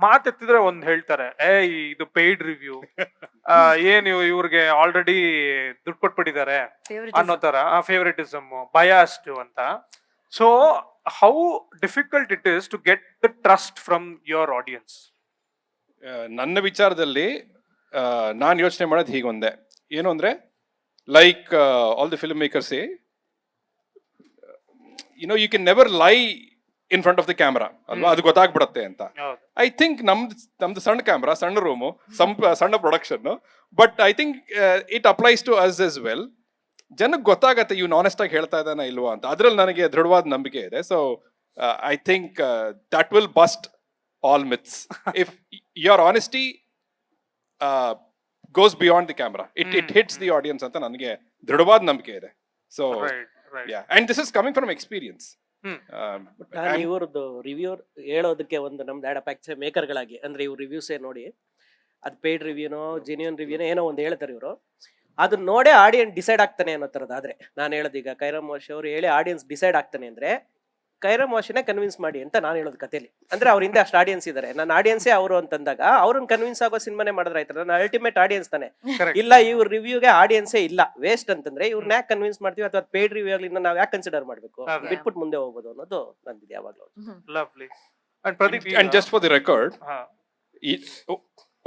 ಮಾತೆತ್ತಿದ್ರೆ ಒಂದ್ ಹೇಳ್ತಾರೆ, ಇದು ಪೇಯ್ಡ್ ರಿವ್ಯೂ, ಏನ್ ಇವ್ರಿಗೆ ಆಲ್ರೆಡಿ ದುಡ್ಡು ಕೊಟ್ಬಿಟ್ಟಿದ್ದಾರೆ ಅನ್ನೋ ತರ, ಫೇವರಿಟಿಸಮ್, ಬಯಾಸ್ಡ್ ಅಂತ. So how difficult it is to get the trust from your audience? ನನ್ನ ವಿಚಾರದಲ್ಲಿ ನಾನು ಯೋಚನೆ ಮಾಡೋದು ಹೀಗೊಂದೆ, ಏನು ಅಂದ್ರೆ like all the film makers you can never lie in front of the camera ಅಲ್ವಾ, ಅದು ಗೊತ್ತಾಗ್ಬಿಡತ್ತೆ ಅಂತ. ಐ ಥಿಂಕ್ ನಮ್ದು ಸಣ್ಣ ಕ್ಯಾಮ್ರಾ, ಸಣ್ಣ ರೂಮು, ಸಣ್ಣ production, but I think it applies to us as well. ಜನಕ್ಕೆ ಗೊತ್ತಾಗತ್ತೆ ಇವ್ನು ಆನೆಸ್ಟ್ ಆಗಿ ಹೇಳ್ತಾ ಇದ್ದಾನ ಇಲ್ವಾ ಅಂತ, ಅದ್ರಲ್ಲಿ ನನಗೆ ದೃಢವಾದ ನಂಬಿಕೆ ಇದೆ. So I think that will bust all myths if your honesty goes beyond the camera, it hits the audience anta nanage ದೃಢವಾದ ನಂಬಿಕೆ ಇದೆ. So yeah, and this is coming from experience. ನಾನು ಇವ್ರದ್ದು ರಿವ್ಯೂ ಹೇಳೋದಕ್ಕೆ ಒಂದು ನಮ್ದು ಆಡ್ ಪ್ಯಾಕ್ಚರ್ ಮೇಕರ್ಗಳಾಗಿ, ಅಂದ್ರೆ ಇವ್ರು ರಿವ್ಯೂಸೇ ನೋಡಿ, ಅದು ಪೇಯ್ಡ್ ರಿವ್ಯೂನೋ ಜೆನ್ಯೂನ್ ರಿವ್ಯೂನೋ ಏನೋ ಒಂದು ಹೇಳ್ತಾರೆ ಇವರು, ಅದನ್ನ ನೋಡೇ ಆಡಿಯನ್ಸ್ ಡಿಸೈಡ್ ಆಗ್ತಾನೆ ಅನ್ನೋ ಥರದಾದ್ರೆ, ನಾನು ಹೇಳೋದೀಗ ಕೈರಮ್ ವಾಶಿ ಅವರು ಹೇಳಿ ಆಡಿಯನ್ಸ್ ಡಿಸೈಡ್ ಆಗ್ತಾನೆ ಅಂದ್ರೆ ಕೈರಮ್ ವಾಶಿನೇ ಕನ್ವಿನ್ಸ್ ಮಾಡಿ ಅಂತ ನಾನು ಹೇಳೋದು ಕಥೆಲಿ. ಅಂದ್ರೆ ಅವ್ರ ಹಿಂದೆ ಅಷ್ಟು ಆಡಿಯನ್ಸ್ ಇದಾರೆ, ನನ್ನ ಆಡಿಯನ್ಸೇ ಅವರು ಅಂತಂದಾಗ ಅವ್ರನ್ನ ಕನ್ವಿನ್ಸ್ ಆಗೋ ಸಿನಿಮಾನೇ ಮಾಡಿದ್ರೆ ಆಯ್ತಲ್ಲ, ನನ್ನ ಅಲ್ಟಿಮೇಟ್ ಆಡಿಯನ್ಸ್ ತಾನೆ. ಇಲ್ಲ ಇವ್ರ ರಿವ್ಯೂಗೆ ಆಡಿಯನ್ಸೇ ಇಲ್ಲ, ವೇಸ್ಟ್ ಅಂತಂದ್ರೆ ಇವ್ರನ್ನ ಯಾಕೆ ಕನ್ವಿನ್ಸ್ ಮಾಡ್ತೀವಿ, ಅಥವಾ ಪೇಯ್ಡ್ ರಿವ್ಯೂ ಆಗ್ಲಿ ನಾವು ಯಾಕೆ ಕನ್ಸಿಡರ್ ಮಾಡ್ಬೇಕು, ಬಿಟ್ಬಿಟ್ಟು ಮುಂದೆ ಹೋಗ್ಬೋದು ಅನ್ನೋದು ನಂದಿದೆ ಯಾವಾಗಲೂ. Lovely. And Pradeep, and just for the record,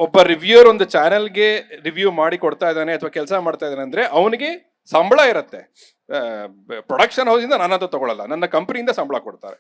ಒಬ್ಬ ರಿವ್ಯೂಯರ್ ಒಂದು ಚಾನೆಲ್ಗೆ ರಿವ್ಯೂ ಮಾಡಿ ಕೊಡ್ತಾ ಇದ್ದಾನೆ ಅಥವಾ ಕೆಲಸ ಮಾಡ್ತಾ ಇದ್ದಾನೆ ಅಂದ್ರೆ ಅವನಿಗೆ ಸಂಬಳ ಇರುತ್ತೆ. ಪ್ರೊಡಕ್ಷನ್ ಹೌಸಿಂದ ನಾನಂತೂ ತಗೊಳ್ಳಲ್ಲ, ನನ್ನ ಕಂಪನಿಯಿಂದ ಸಂಬಳ ಕೊಡ್ತಾರೆ.